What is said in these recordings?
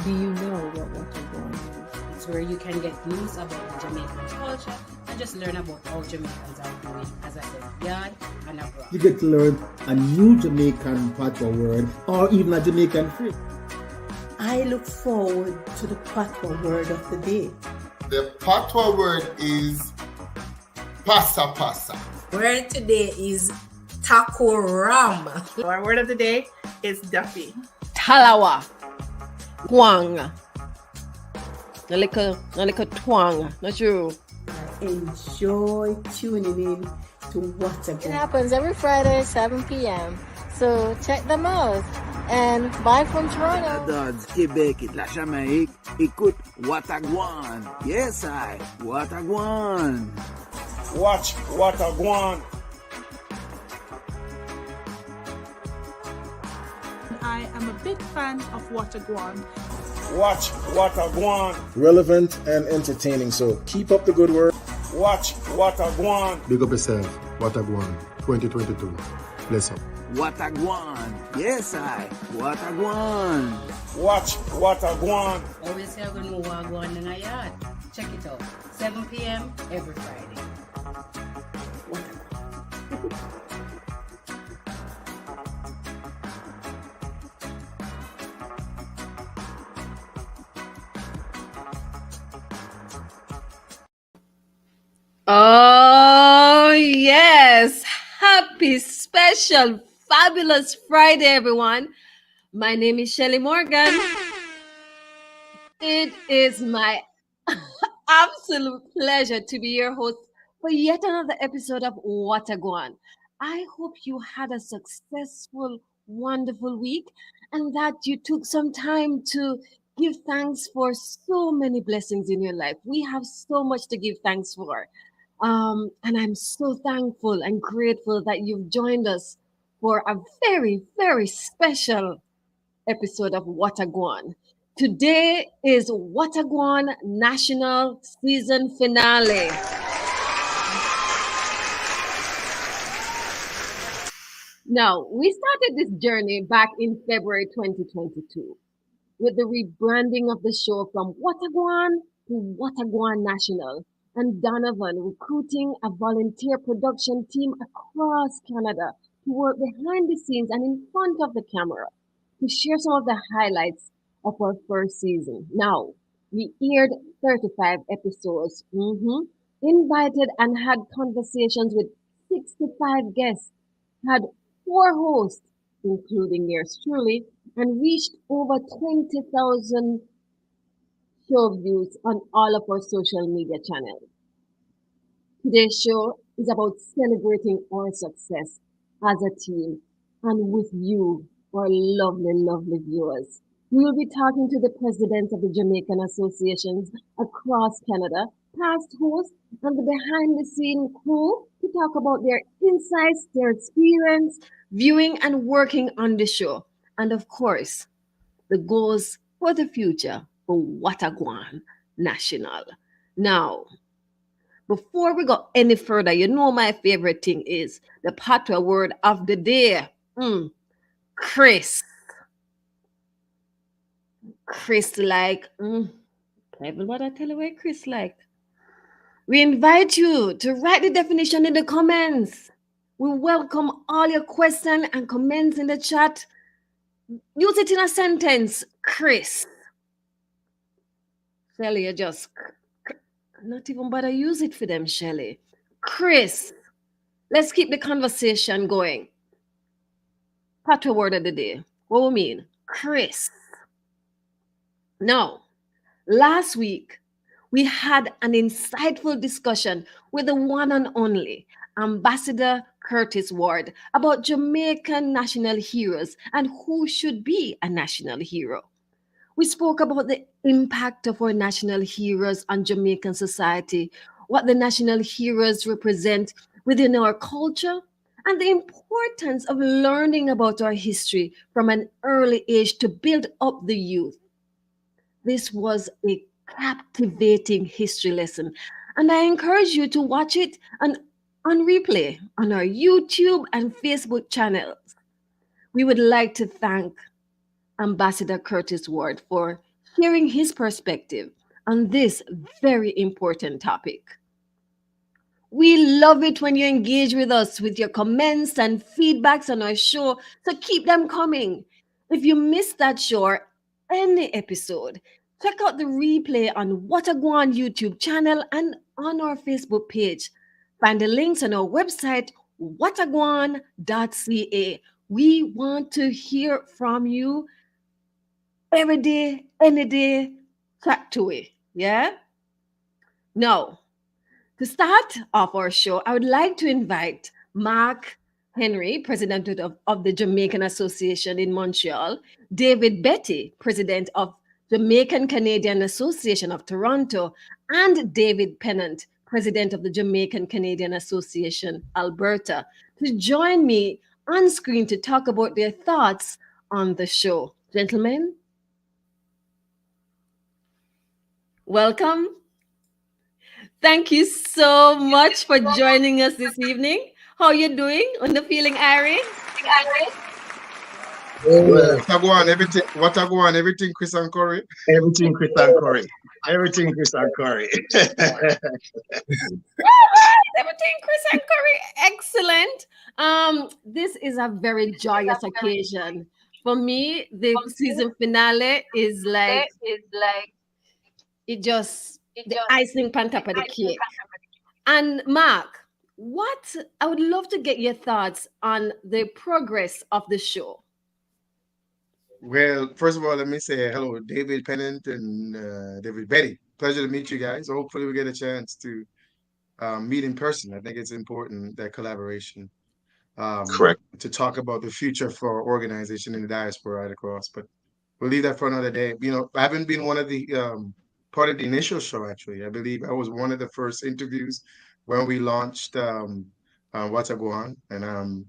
Do you know what Gwaan is? It's where you can get news about the Jamaican culture and just learn about how Jamaicans are doing, as I said, yard and abroad. You get to learn a new Jamaican patois word or even a Jamaican phrase. I look forward to the patois word of the day. The patois word is pasa pasa. Word today is taco ram. Our word of the day is Duffy. Talawa. Gwaan. A little twang. Not true. Enjoy tuning in to What a It Gwaan. happens every Friday, 7 p.m. So check them out. And bye from Toronto. Dans Québec et la Jamaïque, écoute What a Gwaan. Yes, What a Gwaan. Watch What a Gwaan. I am a big fan of What a Gwaan. Watch What a Gwaan. Relevant and entertaining, so keep up the good work. Watch What a Gwaan. Big up yourself. What a Gwaan 2022. Bless up. What a Gwaan. Yes, What a Gwaan. Watch What a Gwaan. Always say I'm going to know what Gwaan in a yard. Check it out. 7 p.m. every Friday. What a Gwaan. Oh, yes. Happy, special, fabulous Friday, everyone. My name is Shelly Morgan. It is my absolute pleasure to be your host for yet another episode of What a Gwaan. I hope you had a successful, wonderful week and that you took some time to give thanks for so many blessings in your life. We have so much to give thanks for. And I'm so thankful and grateful that you've joined us for a very, very special episode of What a Gwaan. Today is What a Gwaan National Season Finale. Now, we started this journey back in February 2022 with the rebranding of the show from What a Gwaan to What a Gwaan National, and Donovan recruiting a volunteer production team across Canada to work behind the scenes and in front of the camera to share some of the highlights of our first season. Now, we aired 35 episodes, invited and had conversations with 65 guests, had 4 hosts, including yours truly, and reached over 20,000 show views on all of our social media channels. Today's show is about celebrating our success as a team and with you, our lovely, lovely viewers. We will be talking to the presidents of the Jamaican associations across Canada, past hosts, and the behind-the-scene crew to talk about their insights, their experience, viewing and working on the show, and of course, the goals for the future for What a Gwaan National. Now, before we go any further, you know my favorite thing is the patois word of the day. Chris. Chris like. Kevin, what I tell you what Chris like? We invite you to write the definition in the comments. We welcome all your questions and comments in the chat. Use it in a sentence, Chris. Shelly, you just not even bother use it for them, Shelly. Chris, let's keep the conversation going. Patois word of the day. What we mean? Chris. Now, last week, we had an insightful discussion with the one and only Ambassador Curtis Ward about Jamaican national heroes and who should be a national hero. We spoke about the impact of our national heroes on Jamaican society, what the national heroes represent within our culture, and the importance of learning about our history from an early age to build up the youth. This was a captivating history lesson, and I encourage you to watch it and on replay on our YouTube and Facebook channels. We would like to thank Ambassador Curtis Ward for sharing his perspective on this very important topic. We love it when you engage with us with your comments and feedbacks on our show, so keep them coming. If you missed that show or any episode, check out the replay on Gwaan YouTube channel and on our Facebook page. Find the links on our website, watagwan.ca. We want to hear from you every day, any day. Chat to it. Yeah? Now, to start off our show, I would like to invite Mark Henry, president of the Jamaican Association in Montreal, David Betty, president of Jamaican Canadian Association of Toronto, and David Pennant, president of the Jamaican Canadian Association, Alberta, to join me on screen to talk about their thoughts on the show. Gentlemen, welcome. Thank you so much for joining us this evening. How are you doing? On the feeling, Ari? What I go on, everything Chris and Corey. Everything Chris and Corey. Everything Chris and Corey. Everything Chris and Corey. Excellent. This is a very joyous occasion. For me, the season finale is like it just the icing on top of the cake. And Mark, I would love to get your thoughts on the progress of the show. Well, first of all, let me say hello, David Pennant and David Betty. Pleasure to meet you guys. Hopefully, we get a chance to meet in person. I think it's important, that collaboration. Correct. To talk about the future for our organization in the diaspora right across. But we'll leave that for another day. You know, I haven't been one of the part of the initial show, actually. I believe I was one of the first interviews when we launched What's Gwaan. And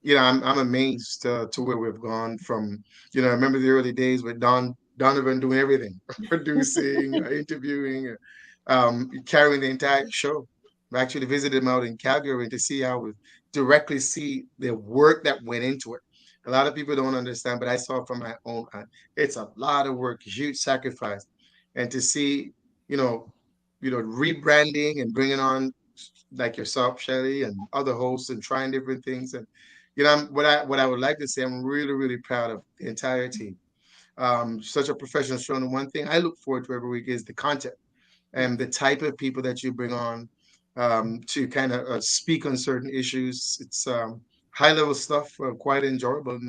you know, I'm amazed to where we've gone from. You know, I remember the early days with Donovan doing everything, producing, interviewing, carrying the entire show. I actually visited him out in Calgary to see how we directly see the work that went into it. A lot of people don't understand, but I saw from my own eye. It's a lot of work, huge sacrifice, and to see, rebranding and bringing on like yourself, Shelly, and other hosts and trying different things. And what I would like to say, I'm really, really proud of the entire team. Such a professional show. And one thing I look forward to every week is the content and the type of people that you bring on to kind of speak on certain issues. It's high level stuff, quite enjoyable.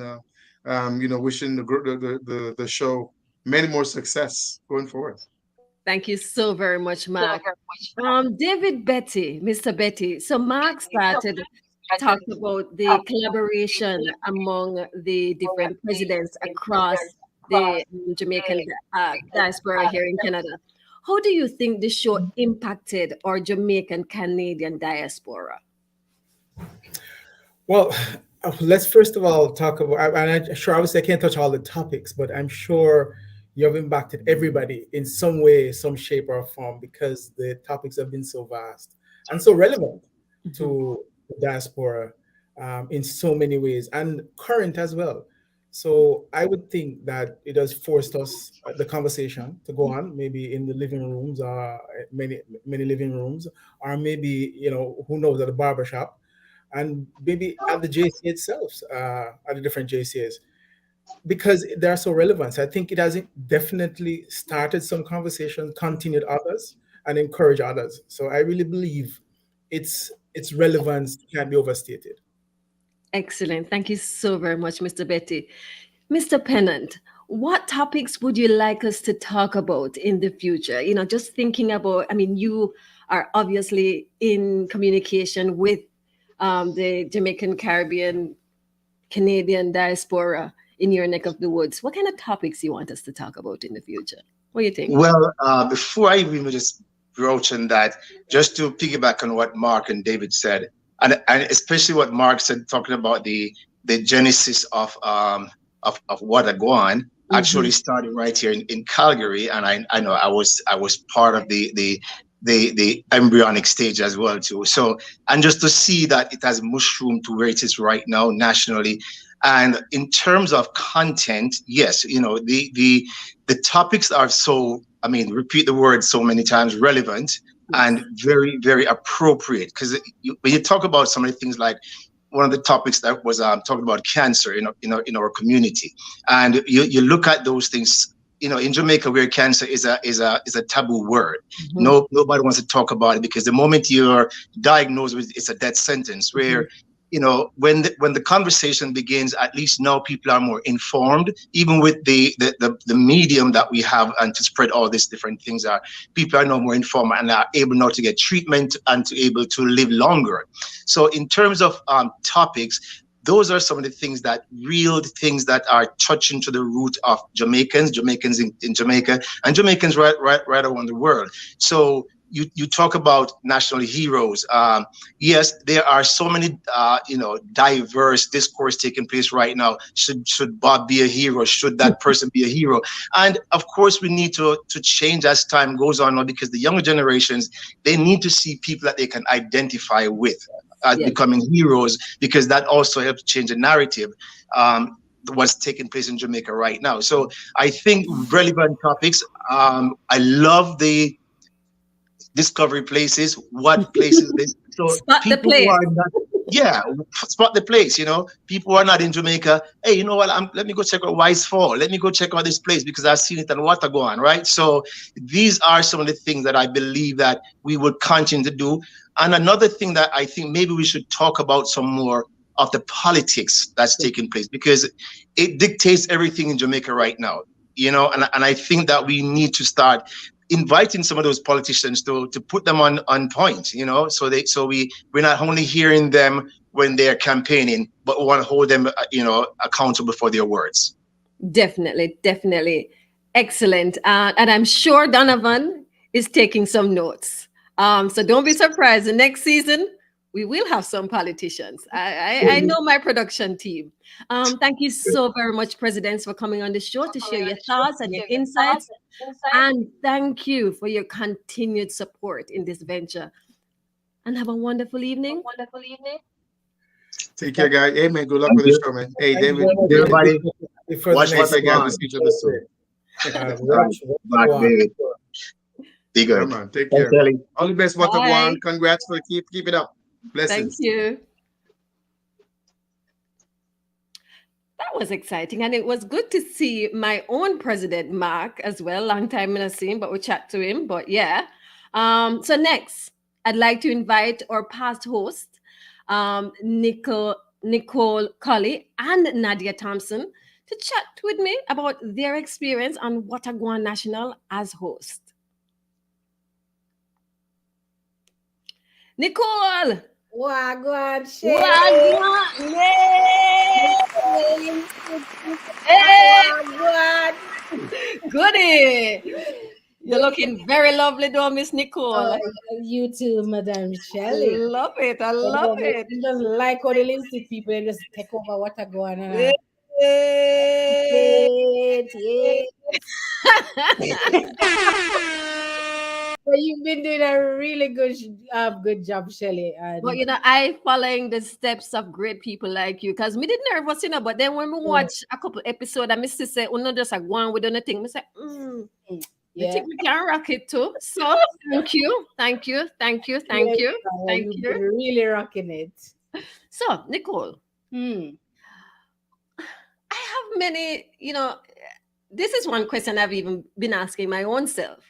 And wishing the show many more success going forward. Thank you so very much, Mark. David Betty, Mr. Betty. So Mark started talking about the collaboration among the different presidents across the Jamaican diaspora here in Canada. How do you think the show impacted our Jamaican Canadian diaspora? Well, let's first of all talk about, and I'm sure obviously I can't touch all the topics, but I'm sure you have impacted everybody in some way, some shape or form, because the topics have been so vast and so relevant to the diaspora in so many ways, and current as well. So I would think that it has forced us, the conversation, to go on, maybe in the living rooms, or many living rooms, or maybe, who knows, at the barbershop, and maybe at the JC itself, at the different JCs, because they are so relevant. So I think it has definitely started some conversations, continued others, and encouraged others. So I really believe its relevance can't be overstated. Excellent. Thank you so very much, Mr. Betty. Mr. Pennant, what topics would you like us to talk about in the future? Just thinking about, you are obviously in communication with the Jamaican, Caribbean, Canadian diaspora in your neck of the woods. What kind of topics you want us to talk about in the future? What do you think? Well, before I even just broach on that, just to piggyback on what Mark and David said, and especially what Mark said, talking about the genesis of What Gwaan actually started right here in Calgary, and I know I was part of the the embryonic stage as well too. So, and just to see that it has mushroomed to where it is right now nationally. And in terms of content, yes, the topics are so, I mean, repeat the word so many times, relevant and very, very appropriate. Because when you talk about some of the things like one of the topics that was talking about cancer in our community, and you look at those things, in Jamaica, where cancer is a taboo word. Nobody wants to talk about it, because the moment you're diagnosed with, it's a death sentence. Where when the conversation begins, at least now people are more informed, even with the medium that we have and to spread all these different things. People are now more informed and are able now to get treatment and to able to live longer. So in terms of topics, those are some of the things real things that are touching to the root of Jamaicans in Jamaica, and Jamaicans right around the world. So you talk about national heroes. Yes, there are so many diverse discourse taking place right now. Should Bob be a hero? Should that person be a hero? And of course, we need to change as time goes on now, because the younger generations, they need to see people that they can identify with becoming heroes, because that also helps change the narrative what's taking place in Jamaica right now. So I think relevant topics. I love the discovery places. What places so spot the people place. who are not, spot the place. People who are not in Jamaica, hey, you know what, let me go check out Wise Fall, let me go check out this place because I've seen it on Gwaan, right? So these are some of the things that I believe that we would continue to do. And another thing that I think maybe we should talk about some more of the politics that's taking place, because it dictates everything in Jamaica right now, and I think that we need to start inviting some of those politicians to put them on point, so we're not only hearing them when they're campaigning, but we want to hold them, accountable for their words. Definitely. Excellent. And I'm sure Donovan is taking some notes. So don't be surprised. The next season, we will have some politicians. I know my production team. Thank you so very much, Presidents, for coming on the show to share your thoughts and your insights. And thank you for your continued support in this venture. And have a wonderful evening. Take care, guys. Hey, man, good luck with the show, man. Hey, David. Everybody, watch what I got. We'll see each other soon. Be good. Come on, take care. All the best, Gwaan. Congrats for keep it up. Blessings. Thank you. That was exciting, and it was good to see my own president, Mark, as well. Long time in a scene, but we chat to him. But yeah. So next, I'd like to invite our past host, Nicole Colley and Nadia Thompson, to chat with me about their experience on Gwaan National as host. Nicole! Wagwan, Wagwan! Goody! You're looking very lovely, though, Miss Nicole. You too, Madam Shelley. Love it. I love it. Just like how the linguistic people and just take over Gwaan. But you've been doing a really good job, Shelley. But I following the steps of great people like you, because me did nervous, but then when we watch a couple episodes, I miss to say, "Oh no, just like one with anything." Me say, I think we can rock it too. So thank you. You're really rocking it. So Nicole, I have many. This is one question I've even been asking my own self.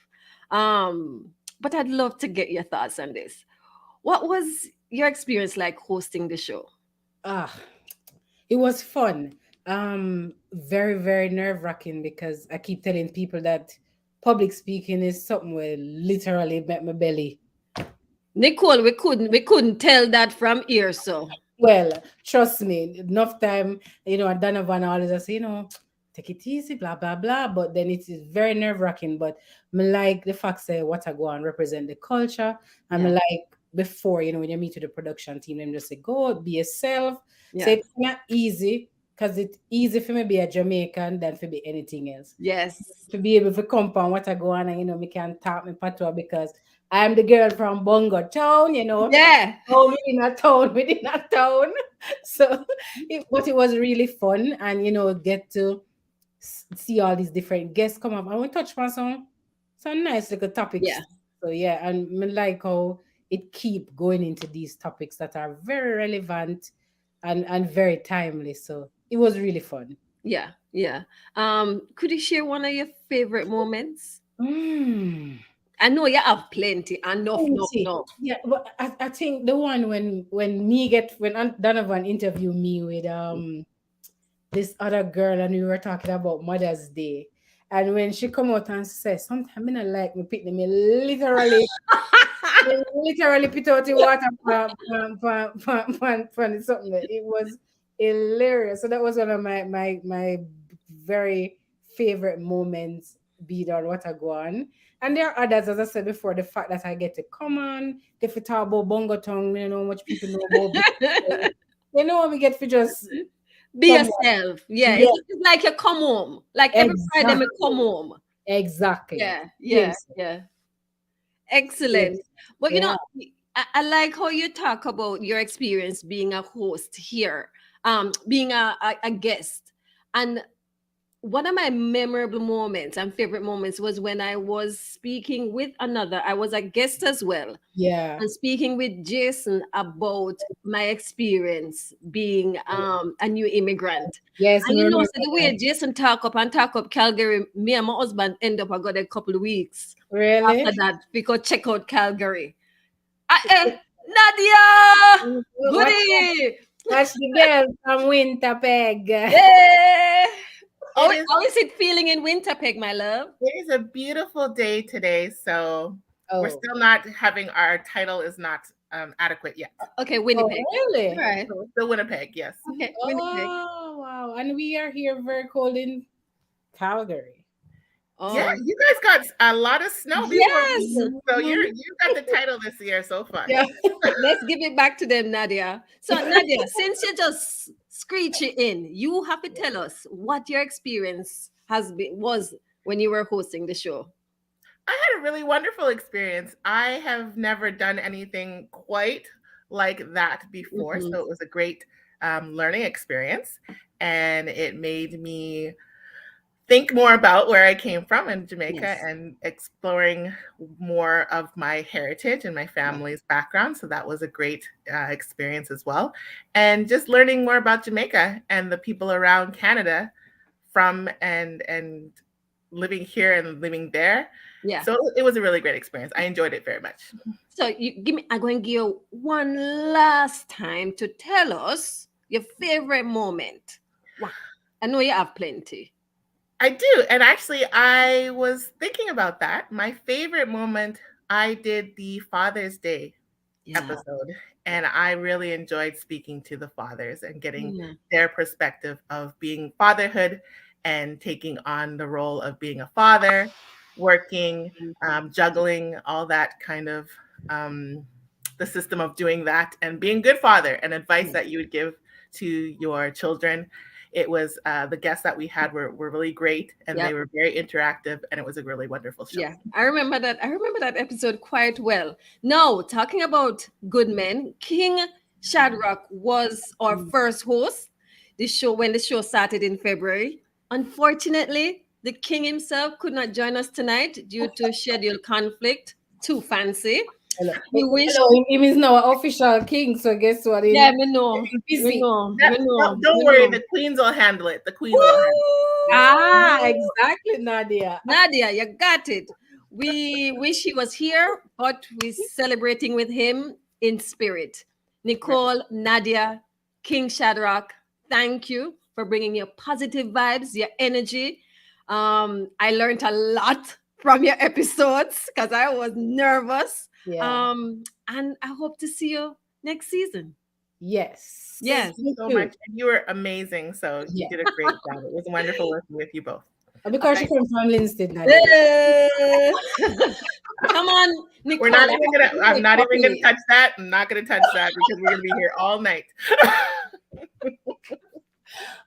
But I'd love to get your thoughts on this. What was your experience like hosting the show? It was fun. Very, very nerve-wracking, because I keep telling people that public speaking is something where literally make my belly. Nicole, we couldn't tell that from here, so. Well, trust me, enough time, Donovan always say, take it easy, blah, blah, blah. But then it is very nerve-wracking. But I like the fact that Gwaan represent the culture. And I like before, when you meet with the production team, them just say, go be yourself. Yeah. So it's not easy, because it's easy for me to be a Jamaican than for be anything else. Yes. To be able to come on Gwaan and, me can talk my patois, because I'm the girl from Bongo Town, you know. Yeah. Town within a town within a town. So, but it was really fun, and get to see all these different guests come up, and we touch on some nice little topics. Yeah. So yeah, and me like how it keep going into these topics that are very relevant and very timely. So it was really fun. Yeah. Yeah. Could you share one of your favorite moments? I know you have plenty. Enough, Let me no, see. no. Yeah, but I think the one when Donovan interviewed me with this other girl, and we were talking about Mother's Day. And when she come out and say, sometimes I not like me pick me literally put out the water from something. It was hilarious. So that was one of my very favorite moments, be it on what I go on. And there are others, as I said before, the fact that I get to come on, get to talk about Bongo Tongue, how much people know about it. We get to just be come yourself. Yeah. It's like you come home. Like every Friday, me come home. Exactly. Yeah. Excellent. But I like how you talk about your experience being a host here, being a guest. And one of my memorable moments and favorite moments was when I was speaking with I was a guest as well. Yeah. And speaking with Jason about my experience being a new immigrant. Yes. And so the way Jason talk up Calgary, me and my husband end up, I got a couple of weeks. Really? After that, we could check out Calgary. Nadia! Goody! Watch the girl from Winnipeg. Yeah. How is it feeling in Winnipeg, my love? It is a beautiful day today, so we're still not having our title is not adequate yet. Okay, Winnipeg. Oh, really? All right. So still Winnipeg, yes. Okay, Winnipeg. Oh, wow. And we are here very cold in Calgary. Oh. Yeah, you guys got a lot of snow before, so you got the title this year so far. Yeah. Let's give it back to them, Nadia. So Nadia, since you just screech it in, you have to tell us what your experience was when you were hosting the show. I had a really wonderful experience. I have never done anything quite like that before, so it was a great learning experience, and it made me think more about where I came from in Jamaica and exploring more of my heritage and my family's background. So that was a great experience as well. And just learning more about Jamaica and the people around Canada from and living here and living there. Yeah. So it was a really great experience. I enjoyed it very much. So I'm going to give you one last time to tell us your favorite moment. Wow. I know you have plenty. I do. And actually, I was thinking about that. My favorite moment, I did the Father's Day episode, and I really enjoyed speaking to the fathers and getting their perspective of being fatherhood and taking on the role of being a father, working, juggling all that kind of the system of doing that and being a good father and advice that you would give to your children. It was the guests that we had were really great, and they were very interactive, and it was a really wonderful show. Yeah, I remember that episode quite well. Now, talking about good men, King Shadrach was our first host. When the show started in February. Unfortunately, the king himself could not join us tonight due to schedule conflict. Too fancy. We wish him is now an official king, so guess what? Yeah, me know. Don't worry, the queens will handle it. The queens will handle it. Exactly, Nadia. Nadia, you got it. We wish he was here, but we're celebrating with him in spirit. Nicole, Nadia, King Shadrach, thank you for bringing your positive vibes, your energy. I learned a lot from your episodes because I was nervous. Yeah. And I hope to see you next season. Yes. Thank you so much. You were amazing. So you did a great job. It was wonderful working with you both. Because she comes from Linstead now. Come on, Nicole. I'm not even gonna touch that. I'm not gonna touch that because we're gonna be here all night.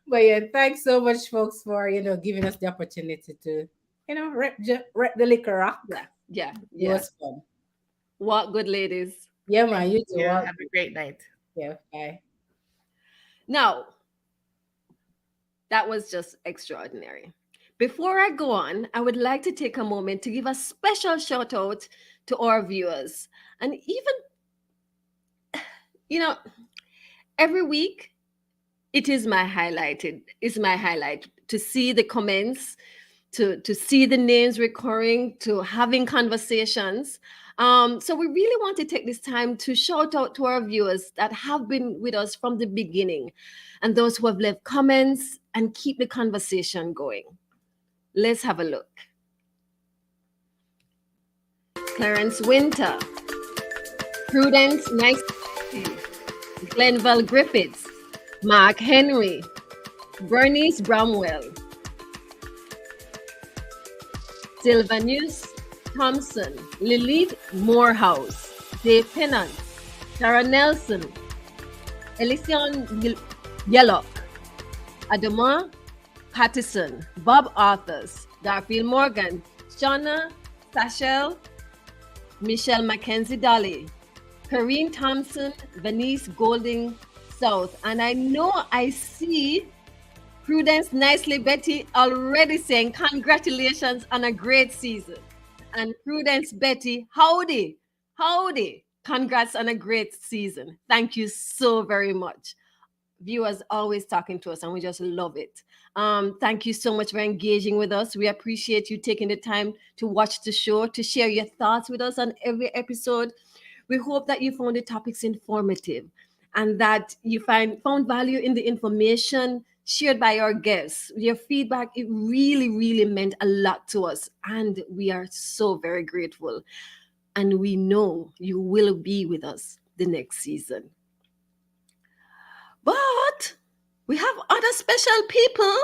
But yeah, thanks so much, folks, for giving us the opportunity to rep the liquor rock. Yeah. It was fun. What good, ladies. Yeah, man. You too. Yeah, Well, have a great night. yeah. Bye. Now, that was just extraordinary. Before I go on, I would like to take a moment to give a special shout out to our viewers. And even, you know, every week it is my highlight to see the comments, to see the names recurring, to having conversations. So we really want to take this time to shout out to our viewers that have been with us from the beginning and those who have left comments and keep the conversation going. Let's have a look. Clarence Winter, Prudence Nice, Glenville Griffiths, Mark Henry, Bernice Bramwell, Sylvanus Thompson, Lilith Morehouse, Dave Pennant, Sarah Nelson, Elysion Yellock, Adama Pattison, Bob Arthurs, Garfield Morgan, Shauna Sachel, Michelle Mackenzie Dolly, Karine Thompson, Venice Golding South. And I know I see Prudence Nicely Betty already saying congratulations on a great season. And Prudence Betty, howdy, congrats on a great season. Thank you so very much. Viewers always talking to us and we just love it. Thank you so much for engaging with us. We appreciate you taking the time to watch the show, to share your thoughts with us on every episode. We hope that you found the topics informative and that you found value in the information shared by our guests. Your feedback, it really, really meant a lot to us. And we are so very grateful. And we know you will be with us the next season. But we have other special people.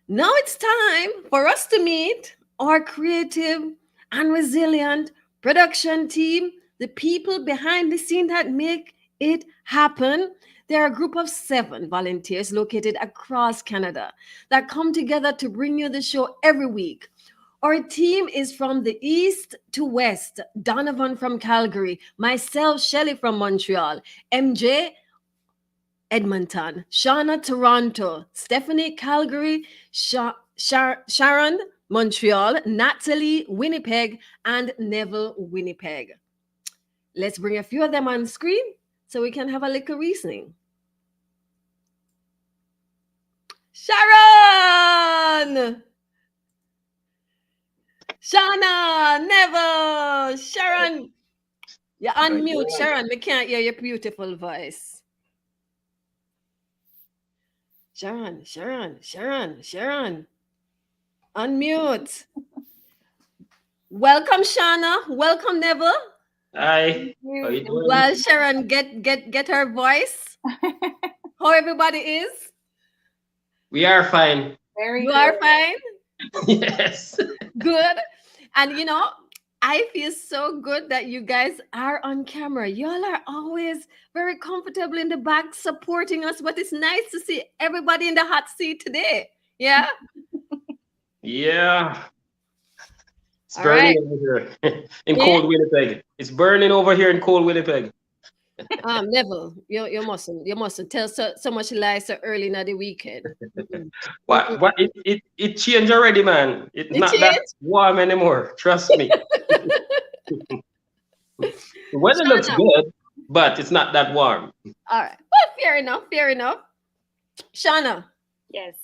Now it's time for us to meet our creative and resilient production team, the people behind the scene that make it happen. There are a group of 7 volunteers located across Canada that come together to bring you the show every week. Our team is from the east to west. Donovan from Calgary, myself, Shelley from Montreal, MJ, Edmonton, Shauna, Toronto, Stephanie, Calgary, Sharon, Montreal, Natalie, Winnipeg, and Neville, Winnipeg. Let's bring a few of them on screen so we can have a little reasoning. Sharon! Shauna, Neville, Sharon. You're unmute, Sharon. We can't hear your beautiful voice. Sharon. Unmute. Welcome, Shauna. Welcome, Neville. Hi. How you doing? Well, Sharon, get her voice. How everybody is? We are fine. You are fine? Yes. Good. And you know, I feel so good that you guys are on camera. Y'all are always very comfortable in the back supporting us, but it's nice to see everybody in the hot seat today. Yeah? Yeah. It's All burning right. over here in cold Winnipeg. It's burning over here in cold Winnipeg. Neville, you mustn't tell so much lies so early in the weekend. What it changed already, man. It's not that warm anymore. Trust me. The weather looks good, but it's not that warm. All right. Well, fair enough. Shauna. Yes.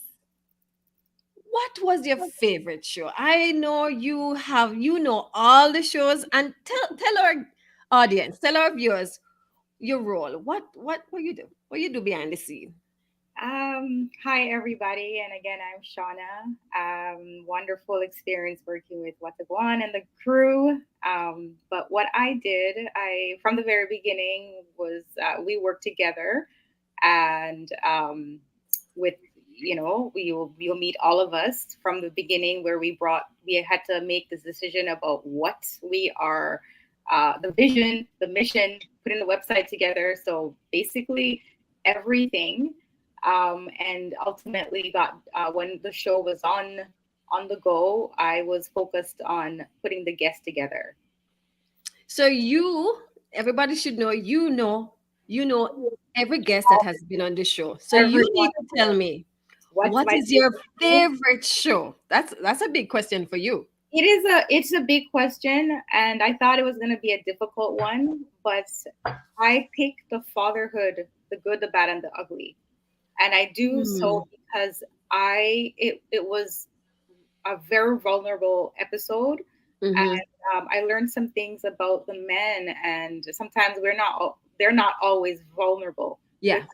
What was your favorite show? I know you know all the shows, and tell our audience, tell our viewers your role. What you do? What you do behind the scene? Hi everybody, and again, I'm Shauna. Wonderful experience working with Gwaan and the crew. But what I did, from the very beginning was we worked together, and with you'll meet all of us from the beginning where we had to make this decision about what we are, the vision, the mission, putting the website together. So basically everything. And ultimately when the show was on the go, I was focused on putting the guests together. So everybody should know, every guest that has been on the show. So you need to tell me, what is your favorite show? That's a big question for you. It's a big question, and I thought it was going to be a difficult one, but I picked the fatherhood, the good, the bad, and the ugly, and I do so because it was a very vulnerable episode, and I learned some things about the men, and sometimes they're not always vulnerable. Yeah.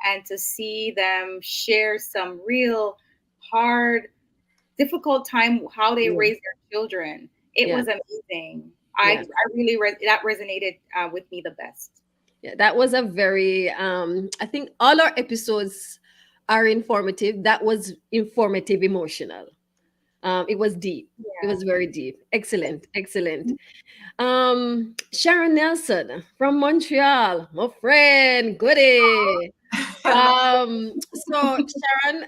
And to see them share some real hard, difficult time, how they raise their children, it was amazing. I really that resonated with me the best. Yeah, that was a very I think all our episodes are informative. That was informative, emotional. It was deep. It was very deep. Excellent. Sharon Nelson from Montreal, my friend, goody. So Sharon,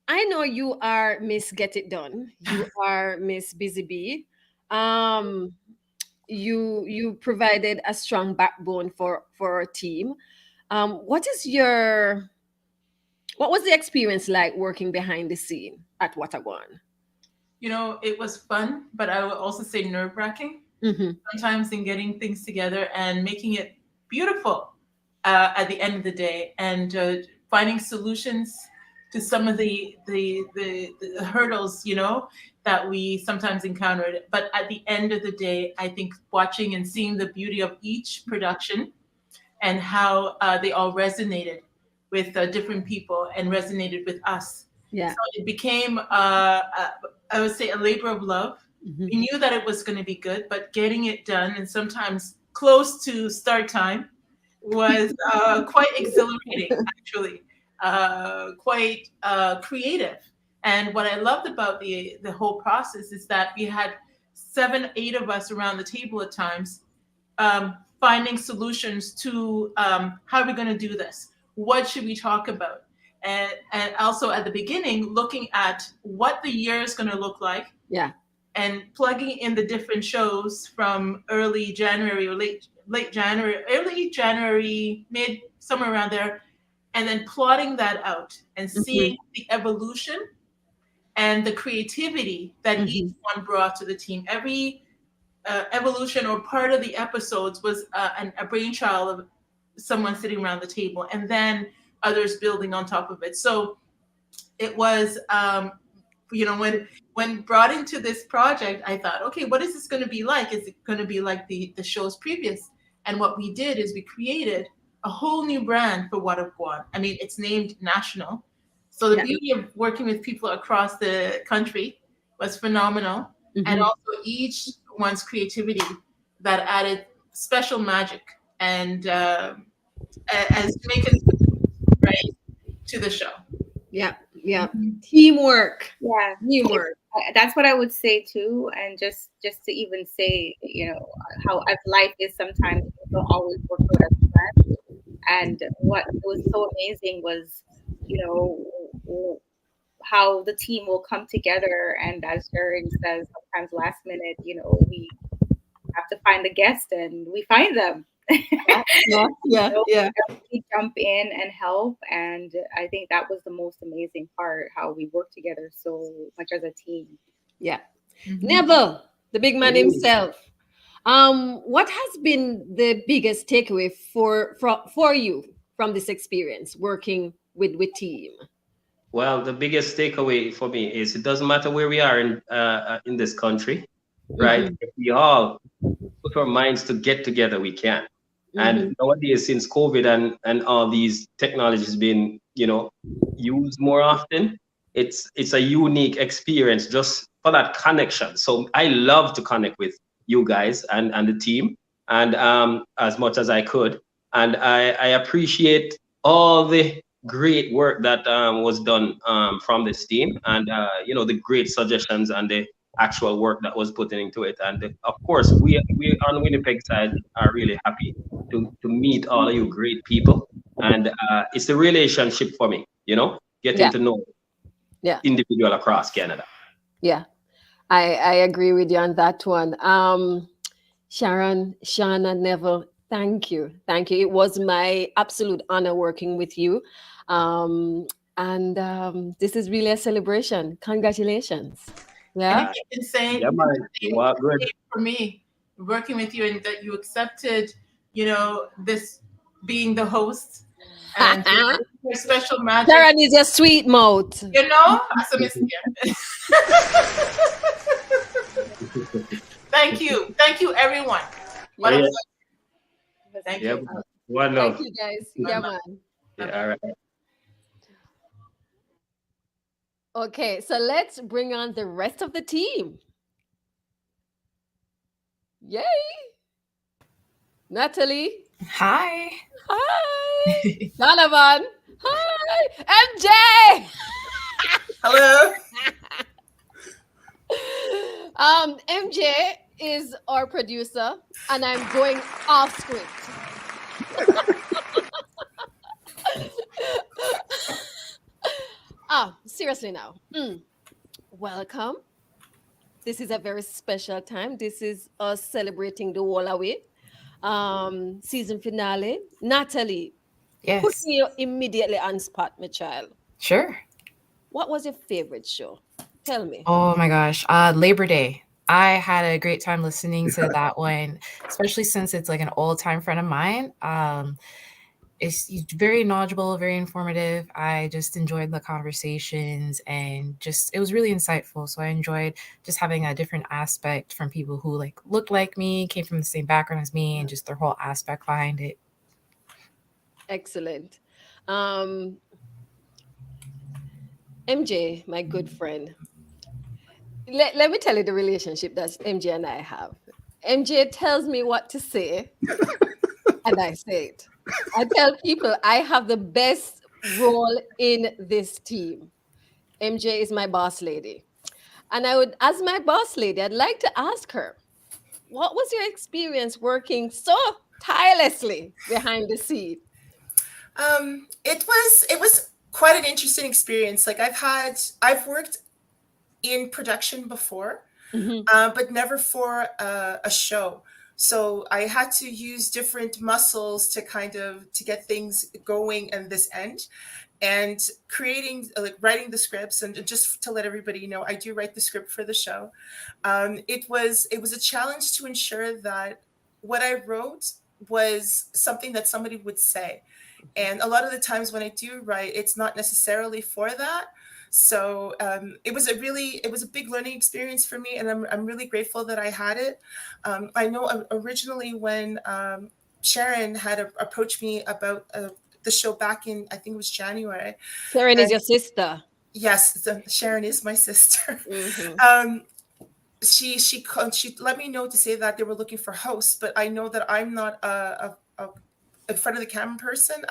I know you are Miss Get It Done. You are Miss Busy Bee. You provided a strong backbone for our team. What was the experience like working behind the scene at Gwaan? It was fun, but I would also say nerve-wracking sometimes in getting things together and making it beautiful at the end of the day, and finding solutions to some of the hurdles, that we sometimes encountered. But at the end of the day, I think watching and seeing the beauty of each production and how they all resonated with different people and resonated with us. Yeah. So it became, I would say, a labor of love. We knew that it was going to be good, but getting it done and sometimes close to start time was quite exhilarating, actually, quite creative. And what I loved about the whole process is that we had 7, 8 of us around the table at times, finding solutions to how are we going to do this? What should we talk about? And also at the beginning, looking at what the year is going to look like. Yeah. And plugging in the different shows from early January or late January, early January, mid, somewhere around there, and then plotting that out and seeing the evolution and the creativity that each one brought to the team. Every evolution or part of the episodes was a brainchild of someone sitting around the table, and then others building on top of it. So it was, when brought into this project, I thought, okay, what is this going to be like? Is it going to be like the shows previous? And what we did is we created a whole new brand for Gwaan. I mean, it's named National. So the beauty of working with people across the country was phenomenal. And also each one's creativity that added special magic and as to make it right to the show. Yeah. Teamwork. Yeah. Teamwork. That's what I would say too. And just to even say, how as life is sometimes, you don't always work out as planned. And what was so amazing was, how the team will come together. And as Sharon says, sometimes last minute, we have to find the guest and we find them. Yeah. We jump in and help, and I think that was the most amazing part, how we work together so much as a team. Yeah. Neville, the big man himself. What has been the biggest takeaway for you from this experience working with team? Well, the biggest takeaway for me is it doesn't matter where we are in this country, right? If we all put our minds to get together, we can. And nowadays, since COVID and all these technologies been, used more often, it's a unique experience just for that connection. So I love to connect with you guys and the team, and as much as I could. And I appreciate all the great work that was done from this team, and the great suggestions and the actual work that was put into it. And of course, we on Winnipeg side are really happy to meet all of you great people. And it's a relationship for me, getting to know individual across Canada. Yeah, I agree with you on that one. Sharon, Shauna, Neville, thank you. Thank you. It was my absolute honor working with you. And this is really a celebration. Congratulations. And Yeah. you keep been saying, Yeah, man. You are good. for me, working with you, and that you accepted, this being the host and your special magic. Sharon is a sweet mouth. As a miss here. Thank you. Thank you, everyone. What a Yeah. pleasure. Thank Yeah, you. man. One love. Thank you, guys. Yeah, man. Yeah, all right. Okay, so let's bring on the rest of the team. Yay! Natalie. Hi. Hi. Donovan. Hi. MJ. Hello. MJ is our producer, and I'm going off script. Seriously now. Welcome. This is a very special time. This is us celebrating the Wall Away season finale. Natalie, Yes. put me immediately on spot, my child. Sure. What was your favorite show? Tell me. Oh my gosh. Labor Day. I had a great time listening to that one, especially since it's like an old time friend of mine. It's very knowledgeable, very informative. I just enjoyed the conversations and it was really insightful. So I enjoyed just having a different aspect from people who like looked like me, came from the same background as me, and just their whole aspect behind it. Excellent. MJ, my good friend. Let me tell you the relationship that MJ and I have. MJ tells me what to say, and I say it. I tell people I have the best role in this team. MJ is my boss lady. And as my boss lady, I'd like to ask her, what was your experience working so tirelessly behind the scene? It was quite an interesting experience. Like I've worked in production before, but never for a show. So I had to use different muscles to to get things going in this end, and writing the scripts. And just to let everybody know, I do write the script for the show. It was a challenge to ensure that what I wrote was something that somebody would say. And a lot of the times when I do write, it's not necessarily for that. So it was a big learning experience for me, and I'm really grateful that I had it. I know originally when Sharon had approached me about the show back in, I think it was January. Sharon is your sister. Yes, Sharon is my sister. She let me know to say that they were looking for hosts, but I know that I'm not a in front of the camera person.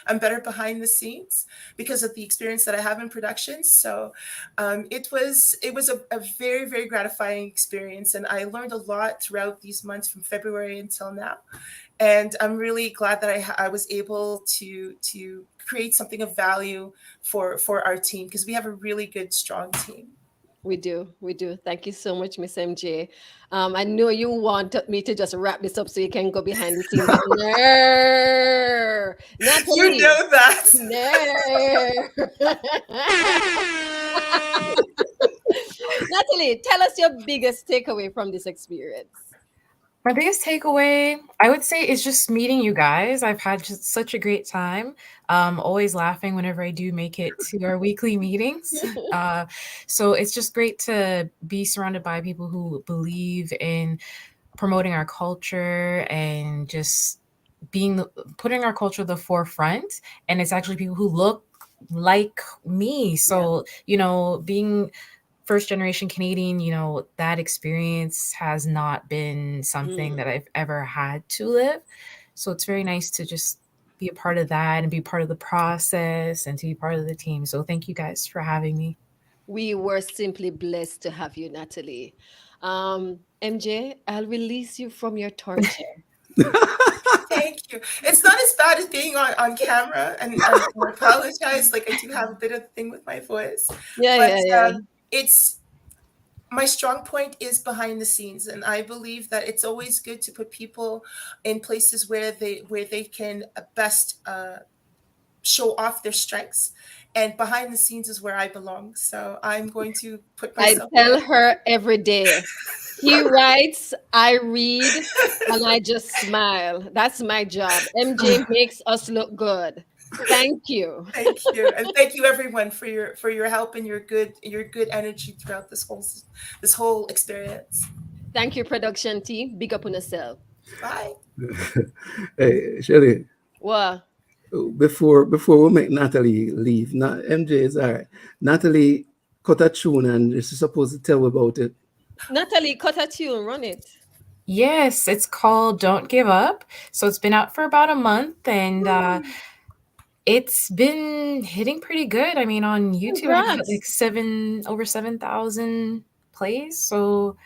I'm better behind the scenes because of the experience that I have in production. So it was a very, very gratifying experience, and I learned a lot throughout these months from February until now. And I'm really glad that I was able to create something of value for our team, because we have a really good, strong team. We do. Thank you so much, Miss MJ. I know you want me to just wrap this up so you can go behind the scenes. No, Natalie, you know that. No. Natalie, tell us your biggest takeaway from this experience. My biggest takeaway, I would say, is just meeting you guys. I've had just such a great time. Always laughing whenever I do make it to our weekly meetings. So it's just great to be surrounded by people who believe in promoting our culture and just putting our culture at the forefront. And it's actually people who look like me. So, being first generation Canadian, that experience has not been something that I've ever had to live. So it's very nice to just be a part of that and be part of the process and to be part of the team. So thank you guys for having me. We were simply blessed to have you, Natalie. MJ, I'll release you from your torture. Thank you. It's not as bad as being on camera, and I apologize. Like, I do have a bit of thing with my voice. Yeah. It's my strong point is behind the scenes, and I believe that it's always good to put people in places where they can best show off their strengths. And behind the scenes is where I belong. So I'm going to put myself. I tell her every day. He writes, I read, and I just smile. That's my job. MJ makes us look good. Thank you. Thank you, and thank you everyone for your help and your good energy throughout this whole experience. Thank you, production team. Big up on yourself. Bye. Hey, Shelly. What? Before we make Natalie leave, MJ is all right. Natalie cut a tune and she's supposed to tell about it. Natalie, cut a tune, run it. Yes, it's called Don't Give Up. So it's been out for about a month, and it's been hitting pretty good. I mean, on YouTube, I got like over 7,000 plays. So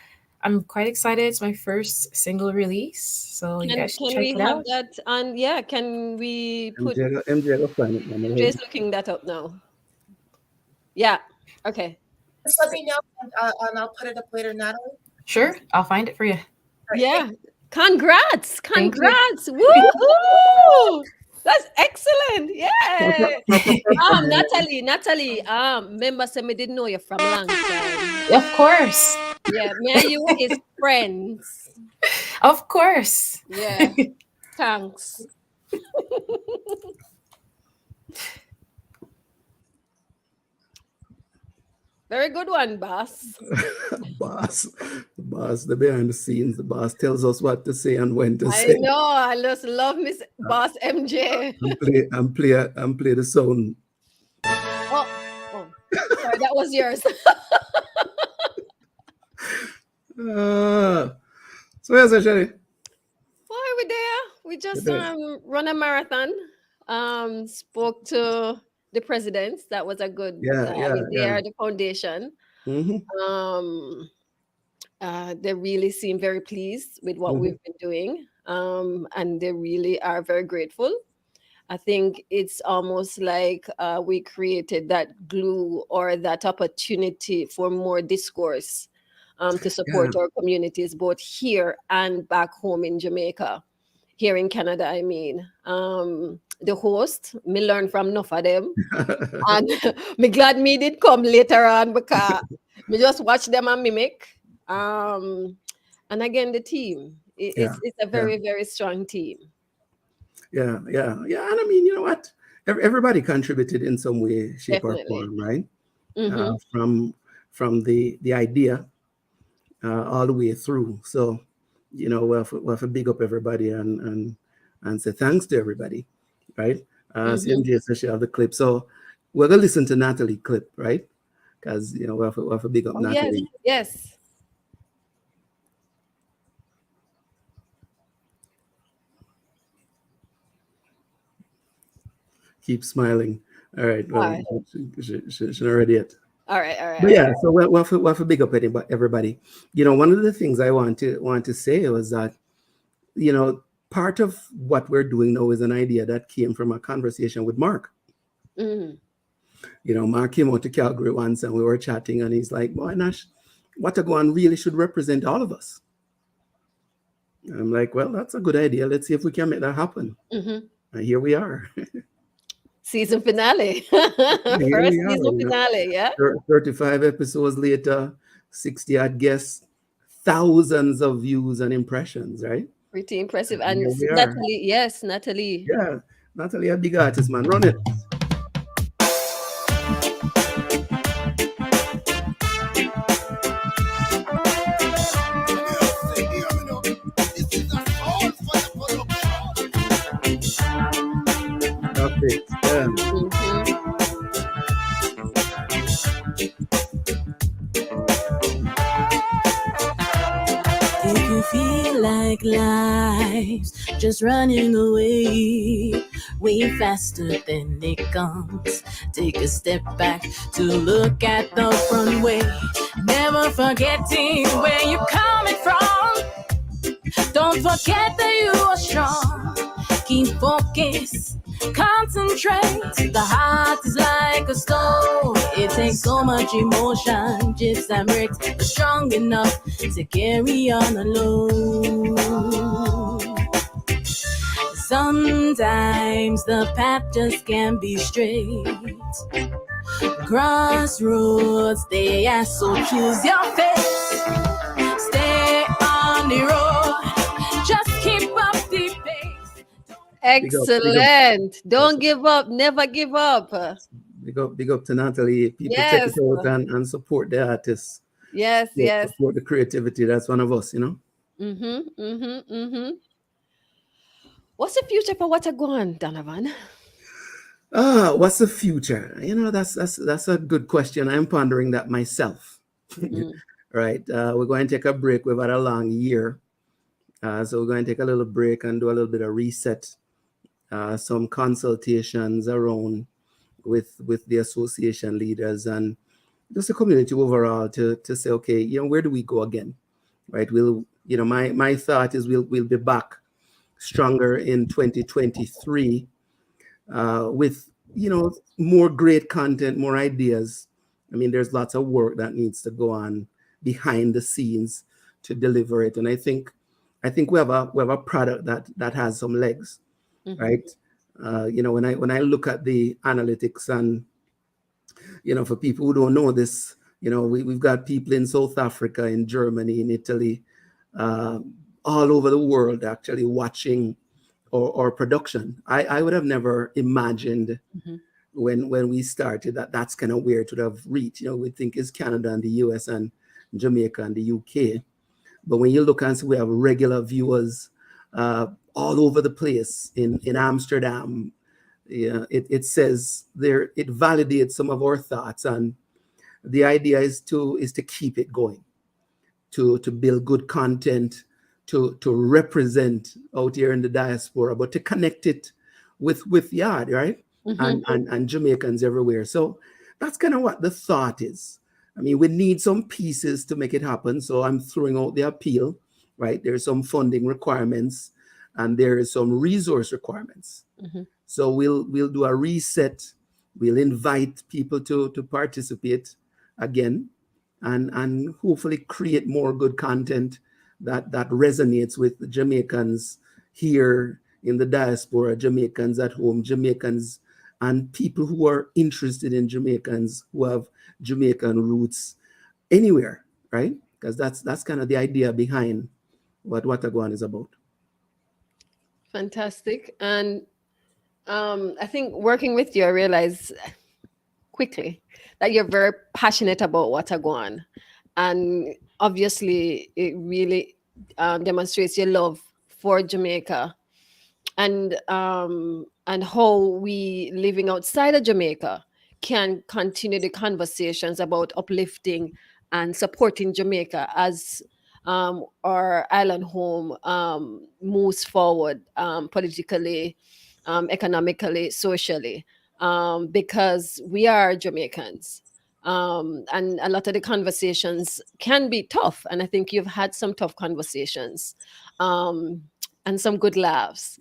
I'm quite excited. It's my first single release. So you guys should check it out. Can we have that on? Yeah, can we put... MJ will find it. MJ's looking that up now. Yeah, okay. Just let me know, and I'll put it up later, Natalie. Sure, I'll find it for you. Yeah. Congrats. Woo-hoo! That's excellent. Yeah. Natalie, remember say me didn't know you from a long time. Of course. Yeah, me and you is friends. Of course. Yeah. Thanks. Very good one, boss. boss, the behind the scenes, the boss tells us what to say and when to say. I know, I just love Miss Boss MJ. And play the sound. Oh, sorry, that was yours. So yes, Shelly. Why we there? We just run a marathon. Spoke to the presidents. That was a good. They are the foundation. Mm-hmm. They really seem very pleased with what we've been doing, and they really are very grateful. I think it's almost like we created that glue or that opportunity for more discourse to support our communities, both here and back home in Jamaica. Here in Canada, I mean. The host, me learn from enough of them. And me glad me did come later on because me just watch them and mimic. And again, the team. It's a very, very strong team. Yeah. And I mean, you know what? Everybody contributed in some way, shape, or form, right? Mm-hmm. From the idea all the way through. So, you know, we'll have to big up everybody and say thanks to everybody, right? So MJ says she have the clip. So we're gonna listen to Natalie clip, right? Because you know we'll have to big up Natalie. Yes. Keep smiling. All right. Well, she's not ready yet. All right. But yeah, so we'll have to big up everybody. You know, one of the things I want to say was that, you know, part of what we're doing now is an idea that came from a conversation with Mark. Mm-hmm. You know, Mark came out to Calgary once and we were chatting and he's like, boy, Nash, Gwaan really should represent all of us. And I'm like, well, that's a good idea. Let's see if we can make that happen. Mm-hmm. And here we are. Season finale. First season finale, yeah. 35 episodes later, 60 odd guests, thousands of views and impressions, right? Pretty impressive. And Natalie, Natalie. Yeah, Natalie, a big artist, man. Run it. Perfect. Yeah. If you feel like life's just running away, way faster than it comes, take a step back to look at the front way. Never forgetting where you're coming from. Don't forget that you are strong. keep focus, concentrate. The heart is like a stone. It takes so much emotion, chips and bricks, but strong enough to carry on alone. Sometimes the path just can't be straight. Crossroads, they are, so choose your fate. Stay on the road, just keep up the pace. Excellent. Don't give up, never give up. Big up to Natalie. People check Yes. it out and support the artists. Yes, yes. Support the creativity. That's one of us, you know. What's the future for What a Gwaan, Donovan? What's the future? You know, that's a good question. I'm pondering that myself. Right. We're going to take a break. We've had a long year. So we're going to take a little break and do a little bit of reset. Some consultations around with the association leaders and just the community overall to say, okay, you know, where do we go again? Right. We'll, you know, my thought is we'll be back stronger in 2023 with, you know, more great content, more ideas. I mean, there's lots of work that needs to go on behind the scenes to deliver it. And I think we have a product that has some legs, right? You know, when I look at the analytics and, you know, for people who don't know this, you know, we've got people in South Africa, in Germany, in Italy, all over the world actually watching our production. I would have never imagined when we started that's kind of where it would have reached. You know, we think it's Canada and the US and Jamaica and the UK. But when you look and see, we have regular viewers all over the place in Amsterdam. Yeah, it says there, it validates some of our thoughts, and the idea is to keep it going, to build good content, to represent out here in the diaspora, but to connect it with Yard, right? And Jamaicans everywhere. So that's kind of what the thought is. I mean, we need some pieces to make it happen. So I'm throwing out the appeal, right? There's some funding requirements and there is some resource requirements. So we'll do a reset. We'll invite people to participate again and hopefully create more good content that resonates with the Jamaicans here in the diaspora, Jamaicans at home, Jamaicans and people who are interested in Jamaicans, who have Jamaican roots anywhere, right? Because that's kind of the idea behind what a Gwaan is about. Fantastic. And I think working with you, I realized quickly that you're very passionate about what a Gwaan. And obviously, it really demonstrates your love for Jamaica and how we living outside of Jamaica can continue the conversations about uplifting and supporting Jamaica as our island home moves forward politically, economically, socially, because we are Jamaicans. And a lot of the conversations can be tough. And I think you've had some tough conversations and some good laughs.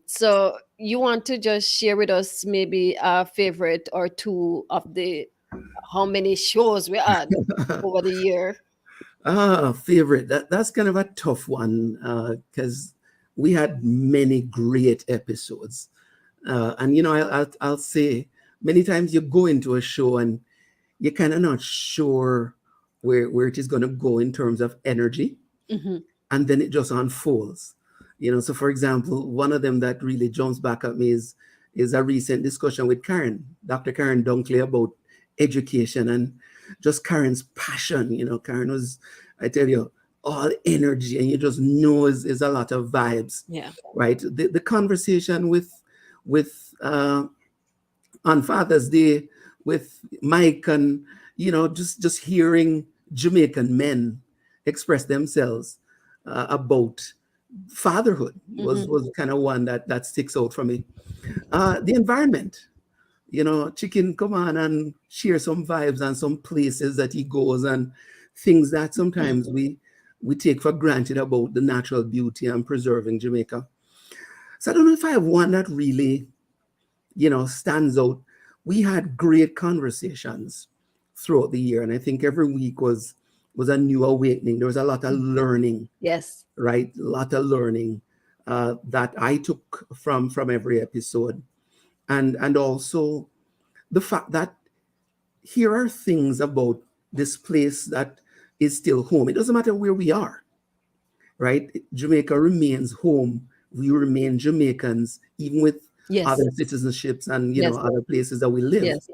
So you want to just share with us maybe a favorite or two of the how many shows we had over the year? Favorite. That's kind of a tough one because we had many great episodes. And, you know, I'll say many times you go into a show and you're kind of not sure where it is going to go in terms of energy. And then it just unfolds. You know, so for example, one of them that really jumps back at me is a recent discussion with Karen, Dr. Karen Dunkley, about education and just Karen's passion. You know, Karen was, I tell you, all energy, and you just know is a lot of vibes. Yeah. Right. The conversation with on Father's Day with Mike, and you know, just hearing Jamaican men express themselves about fatherhood was kind of one that sticks out for me. The environment, you know, Chicken come on and share some vibes and some places that he goes and things that sometimes we take for granted about the natural beauty and preserving Jamaica. So I don't know if I have one that really, stands out. We had great conversations throughout the year, and I think every week was a new awakening. There was a lot of learning. Yes. Right, a lot of learning that I took from every episode, and also the fact that here are things about this place that is still home. It doesn't matter where we are, right? Jamaica remains home. We remain Jamaicans, even with other citizenships and other places that we live. Yes.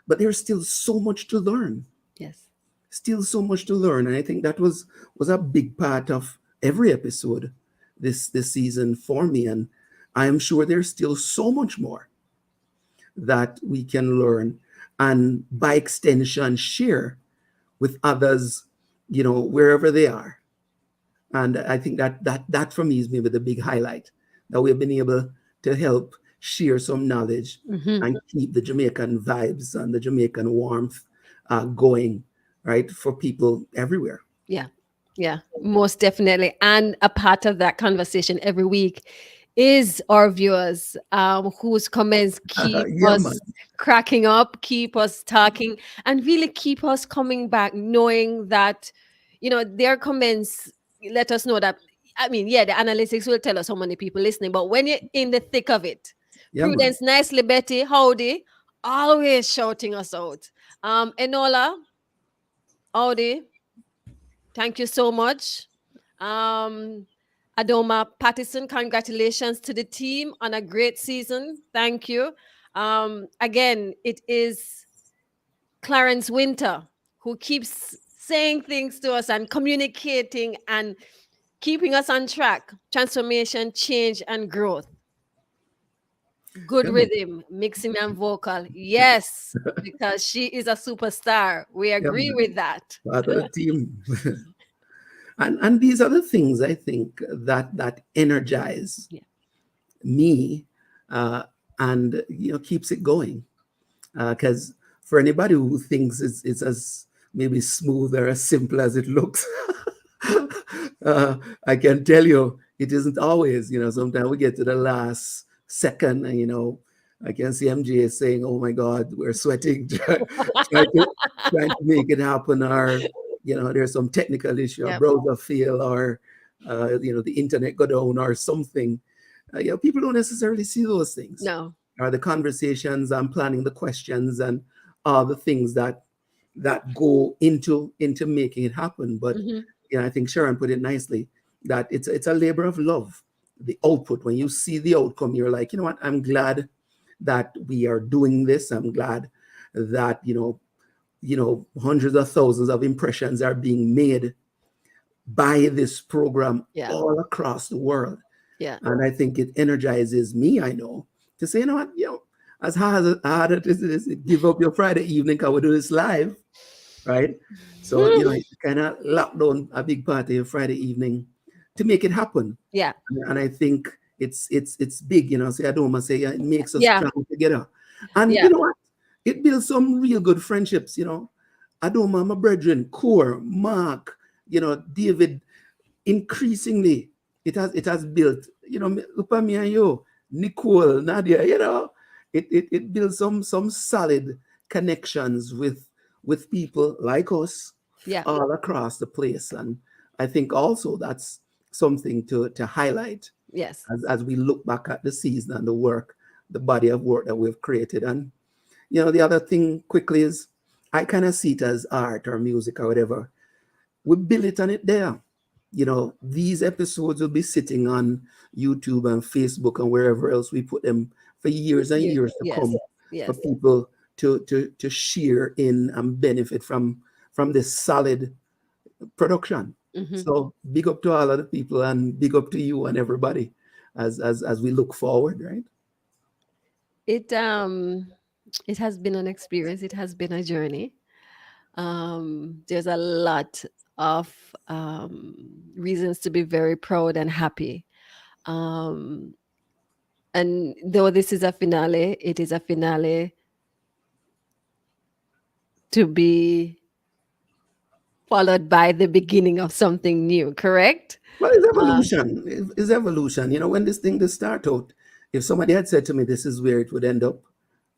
But there's still so much to learn. Yes. Still so much to learn, and I think that was a big part of every episode this season for me, and I am sure there's still so much more that we can learn, and by extension share with others, wherever they are. And I think that for me is maybe the big highlight, that we've been able to help share some knowledge and keep the Jamaican vibes and the Jamaican warmth going, right, for people everywhere. Yeah, most definitely. And a part of that conversation every week is our viewers, whose comments keep us cracking up, keep us talking, and really keep us coming back, knowing that, their comments let us know that, the analytics will tell us how many people listening, but when you're in the thick of it, Prudence, nicely, Betty, howdy, always shouting us out. Enola, howdy. Thank you so much. Adoma Pattison, congratulations to the team on a great season. Thank you. Again, it is Clarence Winter who keeps saying things to us and communicating and keeping us on track. Transformation, change, and growth. Good rhythm, mixing and vocal. Yes, because she is a superstar. We agree with that. Part of the team. And these are the things I think that energize me, and keeps it going. Because for anybody who thinks it's as maybe smooth or as simple as it looks, I can tell you it isn't always. Sometimes we get to the last second, and I can see MJ saying, "Oh my God, we're sweating, trying to make it happen," or there's some technical issue, a browser fail, or the internet go down or something. People don't necessarily see those things. No. Or the conversations and planning the questions and all the things that go into making it happen. But I think Sharon put it nicely, that it's a labor of love. The output, when you see the outcome, you're like, you know what? I'm glad that we are doing this. I'm glad that hundreds of thousands of impressions are being made by this program all across the world. Yeah. And I think it energizes me, I know, to say, you know what, as hard as it is, give up your Friday evening, because we do this live, right? So, kind of lock down a big party of Friday evening to make it happen. Yeah. And I think it's big, say, I don't want to say it makes us strong together. And you know what? It builds some real good friendships, Adoma, my brethren, Core, Mark, David, increasingly it has built, look at me and you, Nicole, Nadia, it builds some solid connections with people like us all across the place. And I think also that's something to highlight. Yes. As we look back at the season and the body of work that we've created. And the other thing quickly is, I kind of see it as art or music or whatever. We build it on it there. These episodes will be sitting on YouTube and Facebook and wherever else we put them for years and years to come, for people to share in and benefit from this solid production. So big up to all of the people, and big up to you and everybody as we look forward, right? It has been an experience. It has been a journey. There's a lot of reasons to be very proud and happy. And though this is a finale, it is a finale to be followed by the beginning of something new, correct? Well, it's evolution. It's evolution. You know, when this thing just start out, if somebody had said to me this is where it would end up,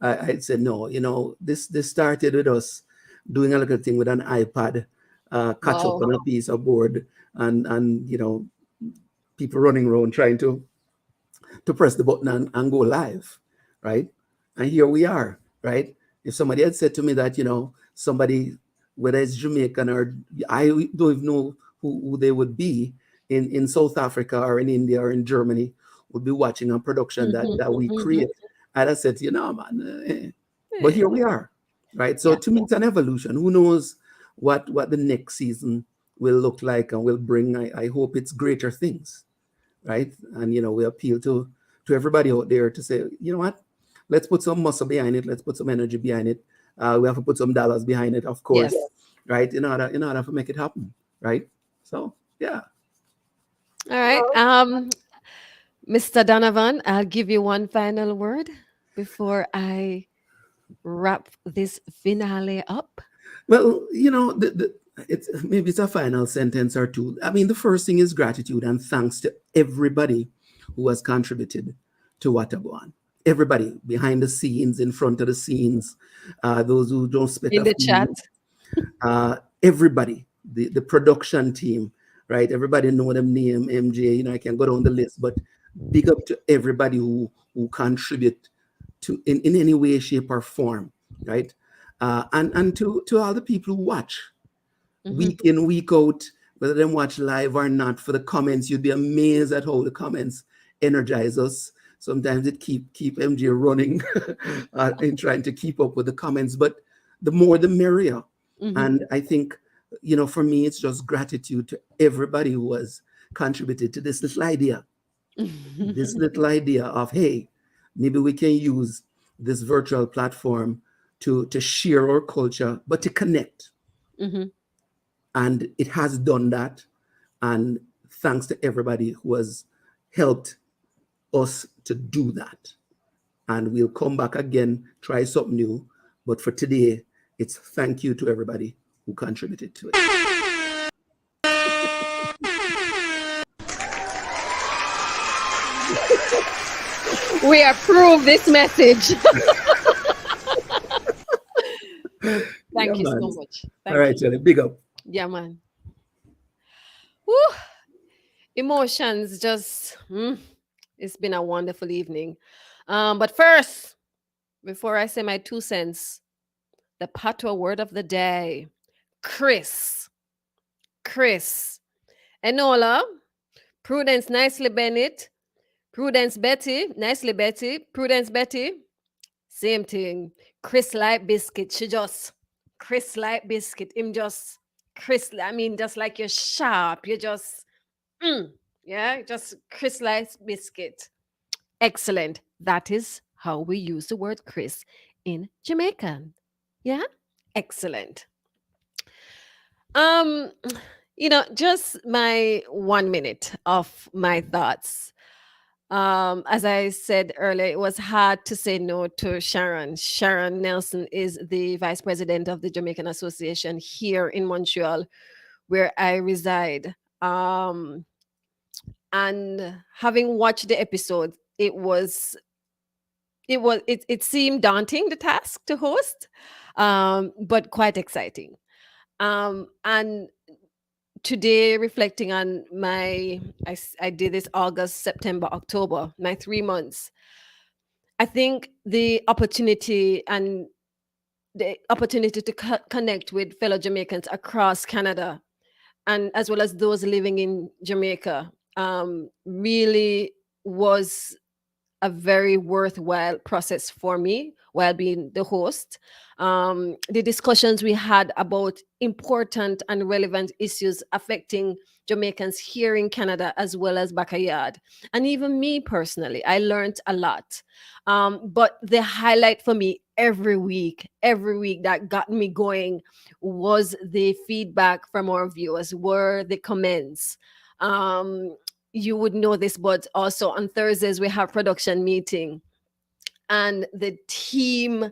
I'd say no. You know, this started with us doing a little thing with an iPad, catch up Wow. on a piece of board, and you know, people running around trying to press the button and go live, right? And here we are, right? If somebody had said to me that, you know, somebody, whether it's Jamaican or I don't even know who they would be in South Africa or in India or in Germany, would be watching a production that we create. I'd have said, you know, man, but here we are, right? So to me, it's an evolution. Who knows what the next season will look like and will bring? I hope it's greater things, right? And you know, we appeal to everybody out there to say, you know what, let's put some muscle behind it, let's put some energy behind it. We have to put some dollars behind it, of course, right? In order to make it happen, right? So yeah. All right. Mr. Donovan, I'll give you one final word before I wrap this finale up. Well, you know, it's maybe it's a final sentence or two. I mean, the first thing is gratitude and thanks to everybody who has contributed to Gwaan. Everybody behind the scenes, in front of the scenes, those who don't spit In a the few, chat. everybody, the production team, right? Everybody know them name, MJ, you know, I can go down the list, but big up to everybody who contribute to in any way, shape, or form, right? And to all the people who watch week in, week out, whether them watch live or not, for the comments, you'd be amazed at how the comments energize us. Sometimes it keep MJ running in trying to keep up with the comments, but the more the merrier. And I think, you know, for me, it's just gratitude to everybody who has contributed to this little idea. This little idea of, hey, maybe we can use this virtual platform to share our culture, but to connect. And it has done that. And thanks to everybody who has helped us to do that. And we'll come back again, try something new. But for today, it's thank you to everybody who contributed to it. We approve this message. Thank you so much. All right, Jelly, big up. Yeah, man. Woo. Emotions just, it's been a wonderful evening. But first, before I say my 2 cents, the patois word of the day, Chris. Enola, Prudence Nicely Bennett, Prudence Betty, Nicely Betty, Prudence Betty, same thing. Chris Light Biscuit, she just, Chris Light Biscuit, him just, Chris, I mean, just like you're sharp, you just, yeah, just Chris Light Biscuit. Excellent. That is how we use the word Chris in Jamaican. Yeah? Excellent. You know, just my 1 minute of my thoughts. As I said earlier, it was hard to say no to Sharon. Sharon Nelson is the vice president of the Jamaican Association here in Montreal, where I reside. And having watched the episode, it seemed daunting, the task to host, but quite exciting. And today, reflecting on I did this August, September, October, my 3 months. I think the opportunity to connect with fellow Jamaicans across Canada, and as well as those living in Jamaica, really was a very worthwhile process for me while being the host. The discussions we had about important and relevant issues affecting Jamaicans here in Canada as well as backyard. And even me personally, I learned a lot. But the highlight for me every week that got me going was the feedback from our viewers, were the comments. You would know this, but also on Thursdays we have production meeting, and the team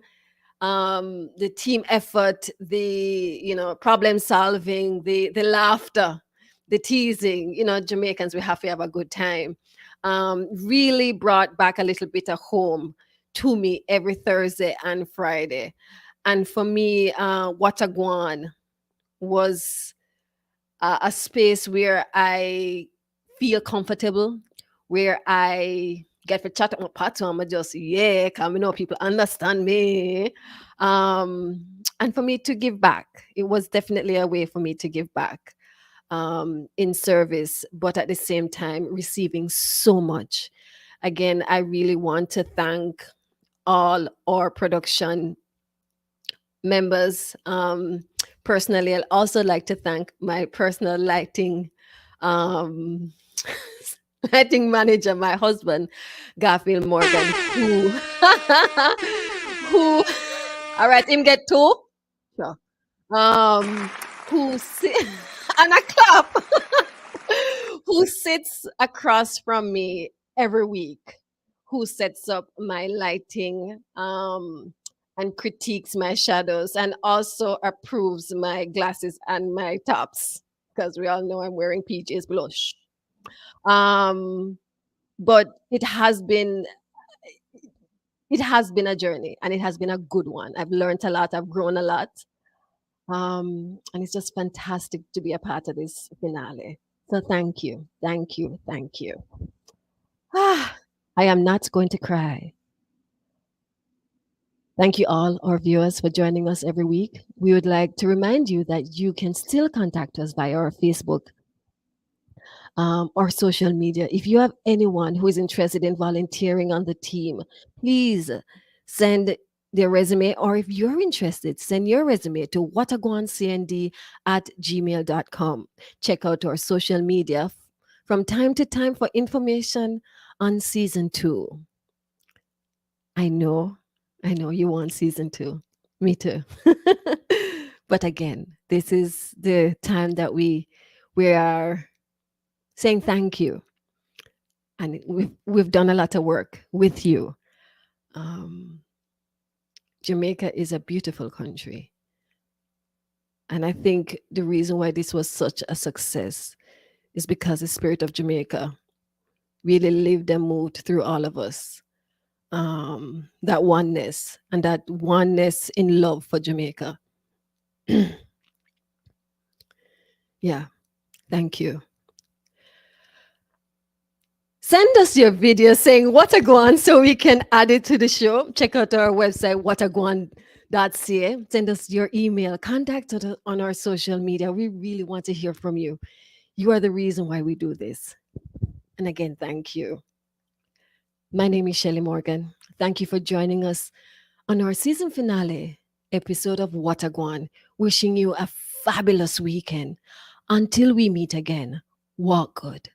the team effort, the problem solving, the laughter, the teasing. Jamaicans, we have to have a good time. Really brought back a little bit of home to me every Thursday and Friday. And for me, Gwaan was a space where I feel comfortable, where I get to chat with my partner. I'm just, because people understand me. And for me to give back, it was definitely a way for me to give back in service, but at the same time, receiving so much. Again, I really want to thank all our production members. Personally, I'd also like to thank my personal lighting lighting manager, my husband, Garfield Morgan, who all right, him get two? Sure. Who and a clap, who sits across from me every week, who sets up my lighting, and critiques my shadows, and also approves my glasses and my tops, because we all know I'm wearing PJ's blush. But it has been a journey, and it has been a good one. I've learned a lot, I've grown a lot. And it's just fantastic to be a part of this finale. So thank you. I am not going to cry. Thank you all, our viewers, for joining us every week. We would like to remind you that you can still contact us via our Facebook or social media. If you have anyone who is interested in volunteering on the team, please send their resume, or if you're interested, send your resume to whatagwancnd@gmail.com. Check out our social media from time to time for information on season 2. I know you want season 2. Me too. But again, this is the time that we are saying thank you. And we've done a lot of work with you. Jamaica is a beautiful country. And I think the reason why this was such a success is because the spirit of Jamaica really lived and moved through all of us. That oneness, and that oneness in love for Jamaica. Yeah, thank you. Send us your video saying Gwaan so we can add it to the show. Check out our website, whatagwaan.ca. Send us your email. Contact us on our social media. We really want to hear from you. You are the reason why we do this. And again, thank you. My name is Shelly Morgan. Thank you for joining us on our season finale episode of Gwaan. Wishing you a fabulous weekend. Until we meet again, walk good.